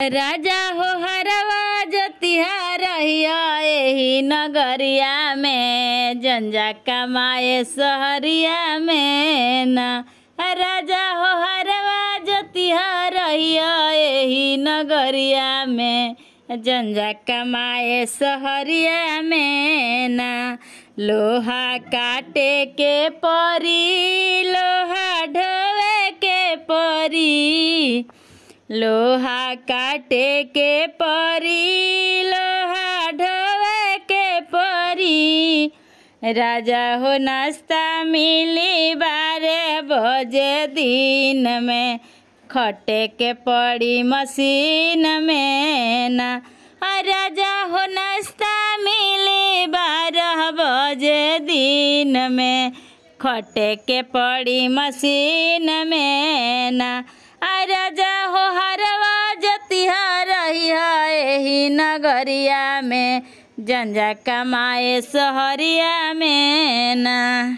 राजा हो हरवा जोतिहा रहिया एही नगरिया में, जंजा कमाए सहरिया में ना। राजा हो हरवा जोतिहा रहिया एही नगरिया में, जंजा कमाए सहरिया में ना। लोहा काटे के परी, लोहा ढोवे के परी, लोहा काटे के परी, लोहा ढोवे के परी। राजा हो नाश्ता मिली 12 बजे दिन में, खटे के पड़ी मशीन में ना। राजा हो नाश्ता मिली 12 बजे दिन में, खटे के पड़ी मशीन में ना। राजा हो हरवा जोतिहा रहिया एही नगरिया में, जंजा कमाए सहरिया में ना।